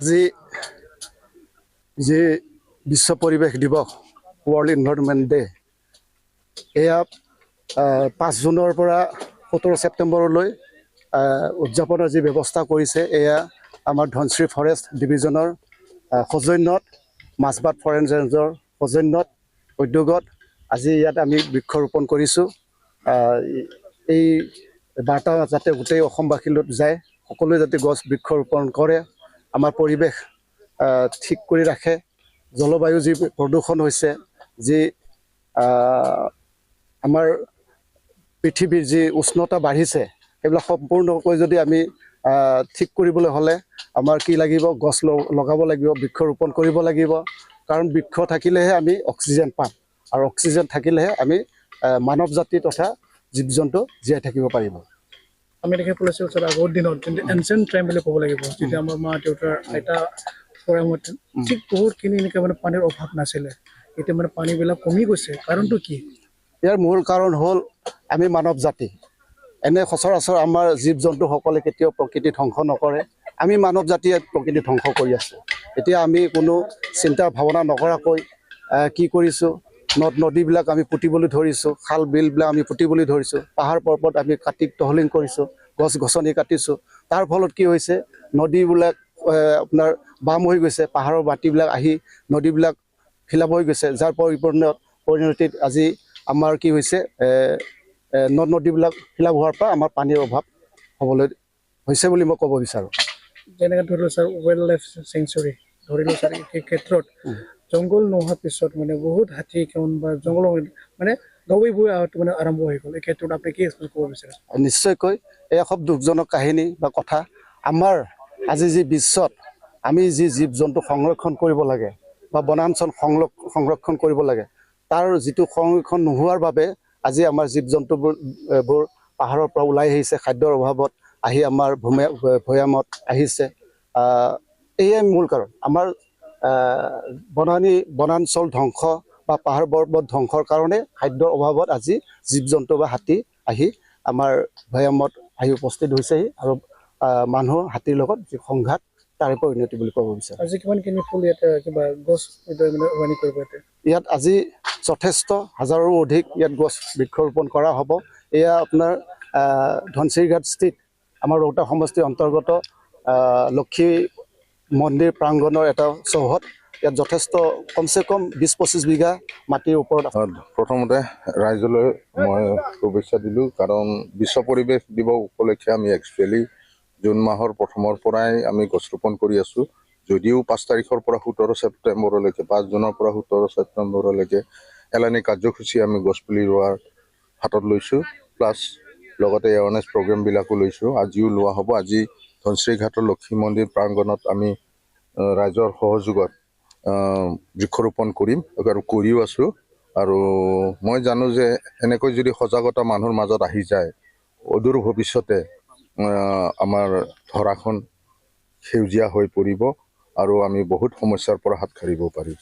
আজি যে বিশ্ব পৰিৱেশ দিৱস ৱৰ্ল্ড এনভাইৰনমেণ্ট ডে এয়া 5 জুনৰ পৰা 17 ছেপ্টেম্বৰলৈ উদযাপনৰ যি ব্যৱস্থা কৰিছে এয়া আমাৰ ধনশ্ৰী ফৰেষ্ট ডিভিজনৰ সৌজন্যত মাছবাট ফৰেষ্ট ৰেঞ্জৰ সৌজন্যত উদ্যোগত আজি ইয়াত আমি বৃক্ষৰোপণ কৰিছোঁ। এই বাৰ্তা যাতে গোটেই অসমবাসীলৈ যায়, সকলোৱে যাতে গছ বৃক্ষৰোপণ কৰে, আমাৰ পৰিৱেশ ঠিক কৰি ৰাখে। জলবায়ু যি প্ৰদূষণ হৈছে, যি আমাৰ পৃথিৱীৰ যি উষ্ণতা বাঢ়িছে, সেইবিলাক সম্পূৰ্ণকৈ যদি আমি ঠিক কৰিবলৈ হ'লে আমাৰ কি লাগিব, গছ লগাব লাগিব, বৃক্ষৰোপণ কৰিব লাগিব। কাৰণ বৃক্ষ থাকিলেহে আমি অক্সিজেন পাম, আৰু অক্সিজেন থাকিলেহে আমি মানৱ জাতি তথা জীৱ জন্তু জীয়াই থাকিব পাৰিব। আমি দেখা পাইছোঁ স্যাৰ, আগৰ দিনত যোনটো এনচিয়েণ্ট টাইম বুলি ক'ব লাগিব, যেতিয়া আমাৰ মা দেউতাৰ আইতা পৰা মতে ঠিক বহুতখিনি এনেকৈ মানে পানীৰ অভাৱ নাছিলে। এতিয়া মানে পানীবিলাক কমি গৈছে, কাৰণটো কি? ইয়াৰ মূল কাৰণ হ'ল আমি মানৱ জাতি। এনে সচৰাচৰ আমাৰ জীৱ জন্তুসকলে কেতিয়াও প্ৰকৃতি ধ্বংস নকৰে, আমি মানৱ জাতিয়ে প্ৰকৃতি ধ্বংস কৰি আছোঁ। এতিয়া আমি কোনো চিন্তা ভাৱনা নকৰাকৈ কি কৰিছোঁ, নদ নদীবিলাক আমি পুতিবলৈ ধৰিছোঁ, খাল বিলবিলাক আমি পুতিবলৈ ধৰিছোঁ, পাহাৰ পৰ্বত আমি কাটি তহলিং কৰিছোঁ, গছ গছনি কাটিছোঁ। তাৰ ফলত কি হৈছে, নদীবিলাক আপোনাৰ বাম হৈ গৈছে, পাহাৰৰ মাটিবিলাক আহি নদীবিলাক ফিলাপ হৈ গৈছে, যাৰ পৰিণতিত আজি আমাৰ কি হৈছে, নদ নদীবিলাক ফিলাপ হোৱাৰ পৰা আমাৰ পানীৰ অভাৱ হ'বলৈ হৈছে বুলি মই ক'ব বিচাৰোঁ। যেনেকৈ ধৰি লওক ছাৰ, ৱাইল্ড লাইফ চেঞ্চুৰী ধৰিলোঁ ছাৰ, এই ক্ষেত্ৰত জংঘল নোহোৱাৰ পিছত মানে বহুত হাতী বা জংঘল মানে গাঁৱে ভূঞে মানে আৰম্ভ হৈ গ'ল। এই ক্ষেত্ৰত আপুনি কি ক'ব বিচাৰে? নিশ্চয়কৈ এয়া খুব দুখজনক কাহিনী বা কথা। আমাৰ আজি যি বিশ্বত আমি যি জীৱ জন্তু সংৰক্ষণ কৰিব লাগে বা বনাঞ্চল সংৰক্ষণ কৰিব লাগে, তাৰ যিটো সংৰক্ষণ নোহোৱাৰ বাবে আজি আমাৰ জীৱ জন্তুবোৰ পাহাৰৰ পৰা ওলাই আহিছে, খাদ্যৰ অভাৱত আহি আমাৰ ভৈয়ামত আহিছে। এয়াই মূল কাৰণ। আমাৰ বনাঞ্চল ধ্বংস বা পাহাৰ পৰ্বত ধ্বংসৰ কাৰণে খাদ্যৰ অভাৱত আজি জীৱ জন্তু বা হাতী আহি আমাৰ ভৈয়ামত আহি উপস্থিত হৈছেহি, আৰু মানুহ হাতীৰ লগত যি সংঘাত তাৰে পৰিণতি বুলি ক'ব বিচাৰোঁ। আজি কিমানখিনি ফুল ইয়াতে কিবা গছ ৰোপণ কৰিব? ইয়াত আজি যথেষ্ট হাজাৰৰো অধিক ইয়াত গছ বৃক্ষৰোপণ কৰা হ'ব। এয়া আপোনাৰ ধনচিৰিঘাট স্থিত আমাৰ ৰৌতা সমষ্টিৰ অন্তৰ্গত লক্ষী মন্দিৰ প্ৰাংগণৰ এটা চৌহদ। ইয়াত যথেষ্ট কমচে কম 20-25 বিঘা মাটিৰ ওপৰত। প্ৰথমতে ৰাইজলৈ মই শুভেচ্ছা দিলোঁ, কাৰণ বিশ্ব পৰিৱেশ দিৱস উপলক্ষে আমি একচুৱেলি জুন মাহৰ প্ৰথমৰ পৰাই আমি গছ ৰোপণ কৰি আছোঁ। যদিও 5 তাৰিখৰ পৰা 17 ছেপ্টেম্বৰলৈকে, 5 জুনৰ পৰা 17 ছেপ্টেম্বৰলৈকে এলানি কাৰ্যসূচী আমি গছপুলি ৰোৱাৰ হাতত লৈছোঁ, প্লাছ লগতে এৱাৰনেছ প্ৰগ্ৰেমবিলাকো লৈছোঁ। আজিও লোৱা হ'ব। আজি ধনচিৰিঘাটৰ লক্ষী মন্দিৰ প্ৰাংগণত আমি ৰাইজৰ সহযোগত বৃক্ষৰোপণ কৰিম আৰু কৰিও আছোঁ। আৰু মই জানো যে এনেকৈ যদি সজাগতা মানুহৰ মাজত আহি যায়, অদূৰ ভৱিষ্যতে আমাৰ ধৰাখন সেউজীয়া হৈ পৰিব আৰু আমি বহুত সমস্যাৰ পৰা হাত সাৰিব পাৰিম।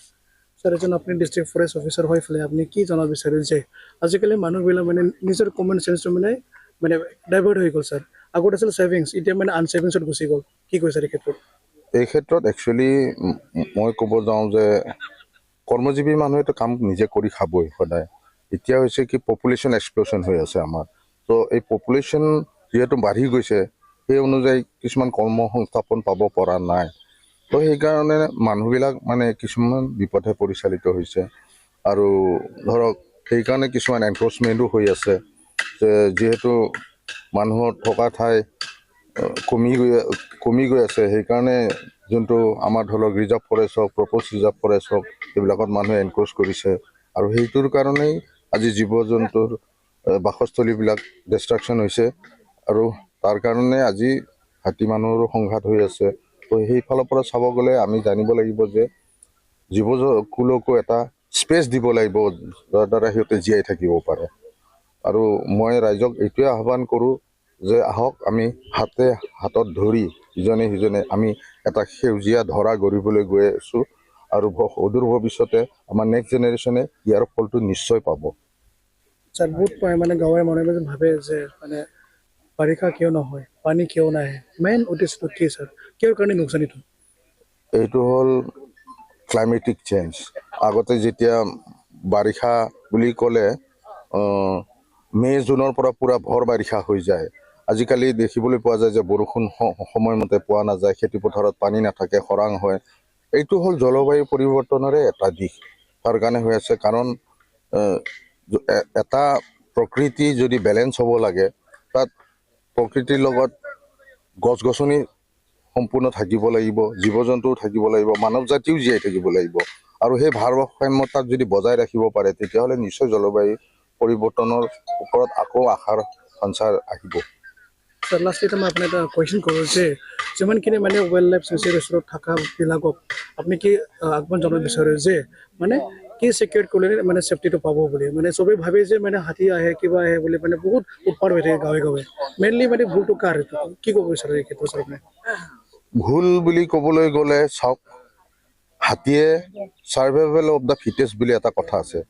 ছাৰ, এজন আপুনি ডিষ্ট্ৰিক্ট ফৰেষ্ট অফিচাৰ হৈ পেলাই আপুনি কি জনাব বিচাৰে যে আজিকালি মানুহবিলাক মানে নিজৰ কমন চেন্সটো মানে ডাইভাৰ্ট হৈ গ'ল ছাৰ? আগত আছিল ছেভিংছ, এতিয়া মানে আনছেভিংছত গুচি গ'ল। কি কৈছে এই ক্ষেত্ৰত? এই ক্ষেত্ৰত একচুৱেলি মই ক'ব যাওঁ যে কৰ্মজীৱী মানুহেতো কাম নিজে কৰি খাবই সদায়। এতিয়া হৈছে কি, পপুলেশ্যন এক্সপ্ল'শ্যন হৈ আছে আমাৰ। তো এই পপুলেশ্যন যিহেতু বাঢ়ি গৈছে, সেই অনুযায়ী কিছুমান কৰ্ম সংস্থাপন পাব পৰা নাই। তো সেইকাৰণে মানুহবিলাক মানে কিছুমান বিপথে পৰিচালিত হৈছে। আৰু ধৰক সেইকাৰণে কিছুমান এনক্ৰচমেণ্টো হৈ আছে, যে যিহেতু মানুহৰ থকা ঠাই কমি গৈ আছে, সেইকাৰণে যোনটো আমাৰ ধৰক ৰিজাৰ্ভ ফৰেষ্ট হওক, প্ৰপ'জ ৰিজাৰ্ভ ফৰেষ্ট হওক, সেইবিলাকত মানুহে এনক্ৰ'চ কৰিছে। আৰু সেইটোৰ কাৰণেই আজি জীৱ জন্তুৰ বাসস্থলীবিলাক ডিষ্ট্ৰাকশ্যন হৈছে, আৰু তাৰ কাৰণে আজি হাতী মানুহৰো সংঘাত হৈ আছে। তো সেইফালৰ পৰা চাব গ'লে আমি জানিব লাগিব যে জীৱকুলকো এটা স্পেচ দিব লাগিব, যাৰ দ্বাৰা সিহঁতে জীয়াই থাকিব পাৰে। আৰু মই ৰাইজক এইটোৱে আহ্বান কৰোঁ যে আহক, আমি হাতত ধৰি ইজনে সিজনে আমি এটা সেউজীয়া ধৰা গঢ়িবলৈ গৈ আছোঁ, আৰু অদূৰ ভৱিষ্যতে আমাৰ নেক্সট জেনেৰেশ্যনে ইয়াৰ ফলটো নিশ্চয় পাব। ছাৰ, বহুত মানে গাঁৱৰ মানুহে ভাবে যে মানে বাৰিষা কিয় নহয়, পানী কিয় নাহে, মেইন উদ্দেশ্যটো কি ছাৰ? কিহৰ কাৰণে লোকচানিত হয়? এইটো হ'ল ক্লাইমেটিক চেঞ্জ। আগতে যেতিয়া বাৰিষা বুলি ক'লে মে' জুনৰ পৰা পূৰা ভৰ বাৰিষা হৈ যায়। আজিকালি দেখিবলৈ পোৱা যায় যে বৰষুণ সময়মতে পোৱা নাযায়, খেতিপথাৰত পানী নাথাকে, খৰাং হয়। এইটো হ'ল জলবায়ু পৰিৱৰ্তনৰে এটা দিশ। তাৰ কাৰণে হৈ আছে কাৰণ এটা প্ৰকৃতি যদি বেলেঞ্চ হ'ব লাগে, তাত প্ৰকৃতিৰ লগত গছ গছনি সম্পূৰ্ণ থাকিব লাগিব, জীৱ জন্তুও থাকিব লাগিব, মানৱ জাতিও জীয়াই থাকিব লাগিব। আৰু সেই ভাৰসাম্যতাক যদি বজাই ৰাখিব পাৰে, তেতিয়াহ'লে নিশ্চয় জলবায়ু পৰিৱৰ্তনৰ ওপৰত আকৌ আশাৰ সঞ্চাৰ আহিব। স্যাৰ লাষ্ট এটা মই আপোনাক এটা কুৱেশ্যন কৰোঁ যে যিমানখিনি মানে ৱাইল্ড লাইফ চেঞ্চুৰীত থকাবিলাকক আপুনি কি আহ্বান জনাব বিচাৰে যে মানে কি চিকিউৰ কৰিলে মানে ছেফটিটো পাব বুলি? মানে চবেই ভাবে যে মানে হাতী আহে কিবা আহে বুলি মানে বহুত উৎপাত হৈ থাকে গাঁৱে গাঁৱে। মেইনলি মানে ভুলটো কাৰ? কি ক'ব বিচাৰে এই ক্ষেত্ৰত স্যাৰ আপুনি? ভুল বুলি ক'বলৈ গ'লে চাওক, হাতীয়ে ছাৰ্ভাইভেল অফ দ্য ফিটেষ্ট বুলি এটা কথা আছে।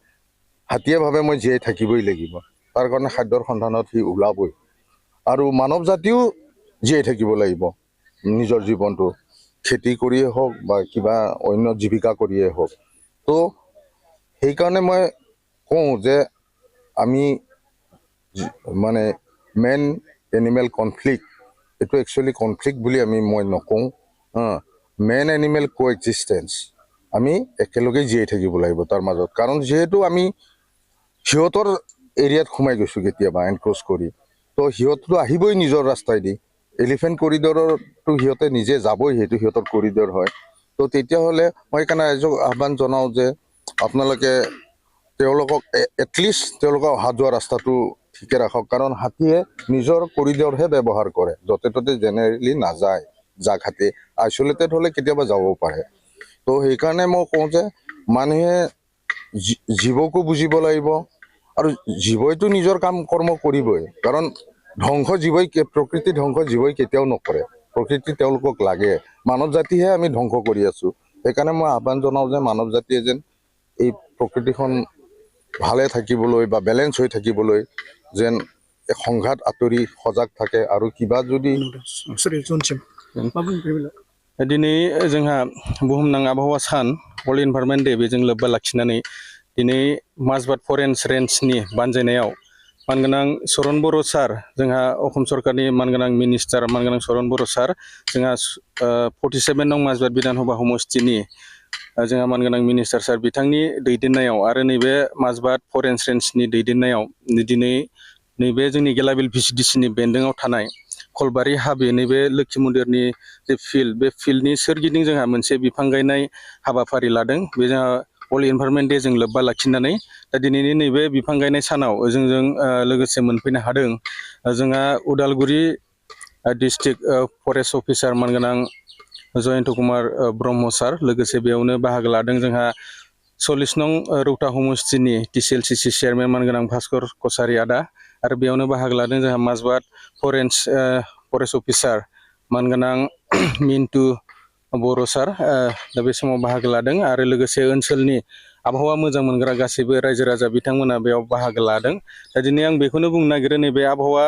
হাতীয়ে ভাবে মই জীয়াই থাকিবই লাগিব, তাৰ কাৰণে খাদ্যৰ সন্ধানত সি ওলাবই। আৰু মানৱ জাতিও জীয়াই থাকিব লাগিব নিজৰ জীৱনটো, খেতি কৰিয়ে হওক বা কিবা অন্য জীৱিকা কৰিয়ে হওক। তো সেইকাৰণে মই কওঁ যে আমি মানে মেন এনিমেল কনফ্লিক্ট, এইটো একচুৱেলি কনফ্লিক্ট বুলি মই নকওঁ। মেন এনিমেল কোএক্সিষ্টেঞ্চ, আমি একেলগেই জীয়াই থাকিব লাগিব তাৰ মাজত। কাৰণ যিহেতু আমি সিহঁতৰ এৰিয়াত সোমাই গৈছোঁ কেতিয়াবা এনক্ৰ'চ কৰি, তো সিহঁততো আহিবই নিজৰ ৰাস্তাইদি। এলিফেণ্ট কৰিডৰতো সিহঁতে নিজে যাবই, সেইটো সিহঁতৰ কৰিডৰ হয়। তো তেতিয়াহ'লে মই সেইকাৰণে ৰাইজক আহ্বান জনাওঁ যে আপোনালোকে তেওঁলোকক এটলিষ্ট তেওঁলোকক অহা যোৱা ৰাস্তাটো ঠিকে ৰাখক। কাৰণ হাতীয়ে নিজৰ কৰিডৰহে ব্যৱহাৰ কৰে, য'তে ত'তে জেনেৰেলি নাযায়। জাক হাতী আইচলেটেড হ'লে কেতিয়াবা যাব পাৰে। তো সেইকাৰণে মই কওঁ যে মানুহে জীৱকো বুজিব লাগিব, আৰু জীৱইতো নিজৰ কাম কৰ্ম কৰিবই। কাৰণ ধ্বংস জীৱই, প্ৰকৃতি ধ্বংস জীৱই কেতিয়াও নকৰে, প্ৰকৃতি তেওঁলোকক লাগে। মানৱ জাতিহে আমি ধ্বংস কৰি আছোঁ। সেইকাৰণে মই আহ্বান জনাওঁ যে মানৱ জাতিয়ে যেন এই প্ৰকৃতিখন ভালে থাকিবলৈ বা বেলেঞ্চ হৈ থাকিবলৈ যেন সংঘাত আঁতৰি সজাগ থাকে। আৰু কিবা যদি दिनै जोंहा बुहुमनां आबहावा सान वर्ल्ड इनभाइरनमेन्ट डे बेजों लोब्बा लाखिनानै दिनै माजबाद फरेस्ट रेन्जनि बानजायनायाव मानगोनां सरन बर' सार, जोंहा असम सरकारनि मानगोनां मिनिस्टार मानगोनां सरन बर' सार, जोंहा 47 नं माजबाद बिधानसभा समष्टिनि जोंहा मानगोनां मिनिस्टार सार बिथांनि दैदेननायाव आरो नैबे माजबाद फरेस्ट रेन्जनि दैदेननायाव दिनै नैबे जोंनि गेलाबिल भिसिडिसिनि बेन्दोङाव थानाय खलबारि हाबे नैबे लोक्षि मन्दिरनि जे फिल्ड, बे फिल्डनि सोरगिदिं जोंहा मोनसे बिफां गायनाय हाबाफारि लादों। बे जोंहा वर्ल्ड इनभाइरनमेन्ट डे जों लोब्बा लाखिनानै दा दिनैनि नैबे बिफां गायनाय सानाव जोंजों लोगोसे मोनफैनो हादों जोंहा उदालगुरि डिस्ट्रिक्ट फरेस्ट अफिसार मानगोनां जयन्त कुमार ब्रह्म सार, लोगोसे बेयावनो बाहागो लादों जोंहा 40 नं रौता समष्टिनि TCLCC चेयारमेन मानगोनां भास्कर कसारि आदा, आरो बेयावनो बाहागो लादों जोंहा माजबाद फरेस्ट अफिसार मानगोनां मिन्टु बर' सार, दा बे समाव बाहागो लादों। आरो लोगोसे ओनसोलनि आबहावा मोजां मोनग्रा गासैबो रायजो राजा बिथांमोना बेयाव बाहागो लादों। दा दिनै आं बेखौनो बुंनो नागिरो, नैबे आबहावा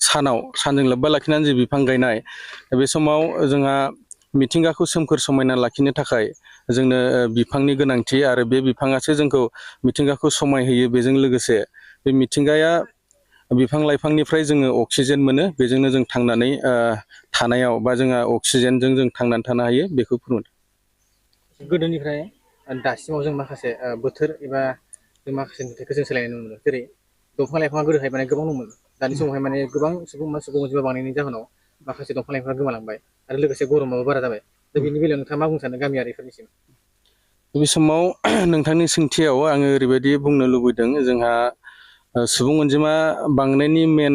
सानजों लोब्बा लाखिनानै जे बिफां गायनाय, बे समाव जोंहा मिथिंगाखौ सोमखोर समायना लाखिनो थाखाय जोंनो बिफांनि गोनांथि, आरो बे बिफाङासो जोंखौ मिथिंगाखौ समायहोयो। बेजों लोगोसे बे मिथिंगाया बिफां लाइफांनिफ्राय जोङो अक्सिजेन मोनो, बेजोंनो जों थांनानै थानायाव बा जोंहा अक्सिजेनजों जों थांनानै थानो हायो, बेखौ फोरमायदों। गोदोनिफ्राय दासिमाव जों माखासे बोथोर एबा जों माखासे नुथायखौ जों सोलायनाय नुनो मोनो। जेरै दंफां लाइफाङा गोदोहाय माने गोबां दंमोन, दानि समावहाय माने गोबां सुबुं अनजिमा बांनायनि जाहोनाव माखासे दंफां लाइफाङा गोमालांबाय, आरो लोगोसे गरमाबो बारा जाबाय। दा बेनि बेलायाव नोंथाङा मा बुंनो सानो गामियारिफोरनिसिम? बे समाव नोंथांनि सोंथियाव आङो ओरैबायदि बुंनो लुबैदों, जोंहा सुबुं अनजिमा बांनायनि मेन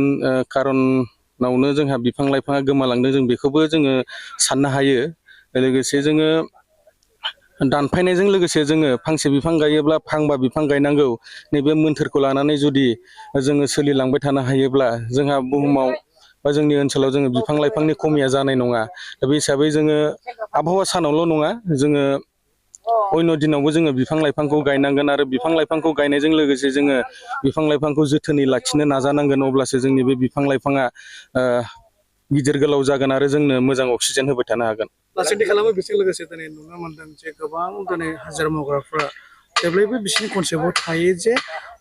खारनावनो जोंहा बिफां लाइफाङा गोमालांदों, जों बेखौबो जोङो साननो हायो। लोगोसे जोङो दानफायनायजों लोगोसे जोङो फांसे बिफां गायोब्ला फांबा बिफां गायनांगौ, नैबे मोन्थोरखौ लानानै जुदि जोङो सोलिलांबाय थानो हायोब्ला जोंहा बुहुमाव बा जोंनि ओनसोलाव जोङो बिफां लाइफांनि खमिया जानाय नङा। दा बे हिसाबै जोङो आबहावा सानावल' नङा, जोङो अन्य दिनावबो जोङो बिफां लाइफांखौ गायनांगोन, आरो बिफां लाइफांखौ गायनायजों लोगोसे जोङो बिफां लाइफांखौ जोथोनै लाखिनो नाजानांगोन। अब्लासो जोंनि बे बिफां लाइफाङा गिदिर गोलाव जागोन आरो जोंनो मोजां अक्सिजेन होबाय थानो हागोन। लासैनो खालामो बिसोर लोगोसे दिनै नुनो मोनदों जे गोबां दिनै हाजिरा मावग्राफ्रा जेब्लायबो बिसोरनि कनसेप्टआव थायो जे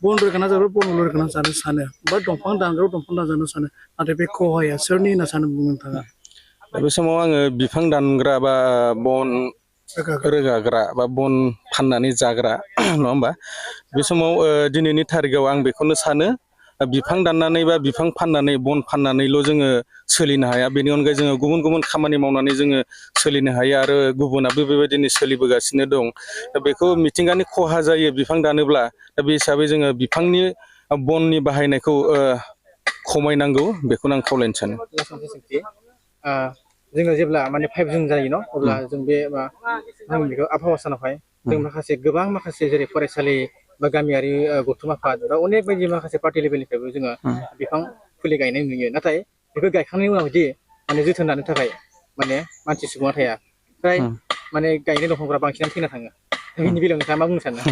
बन रोगाना जाग्रा बन रोगाना जानो सानो बा दंफां दानग्रायाव दंफां दानजानो सानो नाथाय बे खहाया सोरनि होनना सानो बुंनो नोंथाङा? दा बे समाव आङो बिफां दानग्रा बा बन रोगाग्रा बा बन फाननानै जाग्रा नङा होमबा बे समाव दिनैनि थारिखाव आं बेखौनो सानो बिफां दाननानै बा बिफां फाननानै बन फाननानैल' जोङो सोलिनो हाया बेनि अनगायै जोङो गुबुन गुबुन खामानि मावनानै जोङो सोलिनो हायो आरो गुबुनाबो बेबायदिनो सोलिबोगासिनो दं। दा बेखौ मिथिंगानि खहा जायो बिफां दानोब्ला दा बे हिसाबै जोङो बिफांनि बननि बाहायनायखौ खमायनांगौ बेखौनो आं खावलायनो सानो। जोङो जेब्ला माने 5 जुन जायो न अब्ला जों बे जों बेखौ आबहावा सानावहाय जों माखासे गोबां माखासे जेरै फरायसालि बा गामियारि गौथुम आफाद बा अनेक बायदि माखासे पार्टि लेभेलनिफ्रायबो जोङो बिफां फुलि गायनाय नुयो। नाथाय बेखौ गायखांनायनि उनावदि माने जोथोन लानो थाखाय माने मानसि सुबुङा थाया फ्राय माने गायनाय दंफांफ्रा बांसिनानो थैना थाङो। बेनि बेलायाव नोंथाङा मा बुंनो सानो?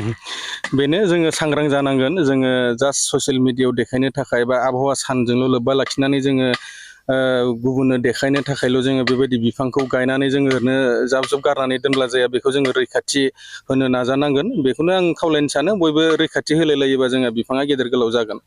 बेनो जोङो सांग्रां जानांगोन जोङो जास्ट ससियेल मिडियायाव देखायनो थाखाय बा आबहावा सानजोंल' लोब्बा लाखिनानै जोङो गुबुननो देखायनो थाखायल' जोङो बेबायदि बिफांखौ गायनानै जोङो ओरैनो जाब जाब गारनानै दोनब्ला जाया बेखौ जोङो रैखाथि होनो नाजानांगोन बेखौनो आं खावलायनो सानो बयबो रैखाथि होलाय लायोबा जोंहा बिफाङा गेदेर गोलाव जागोन।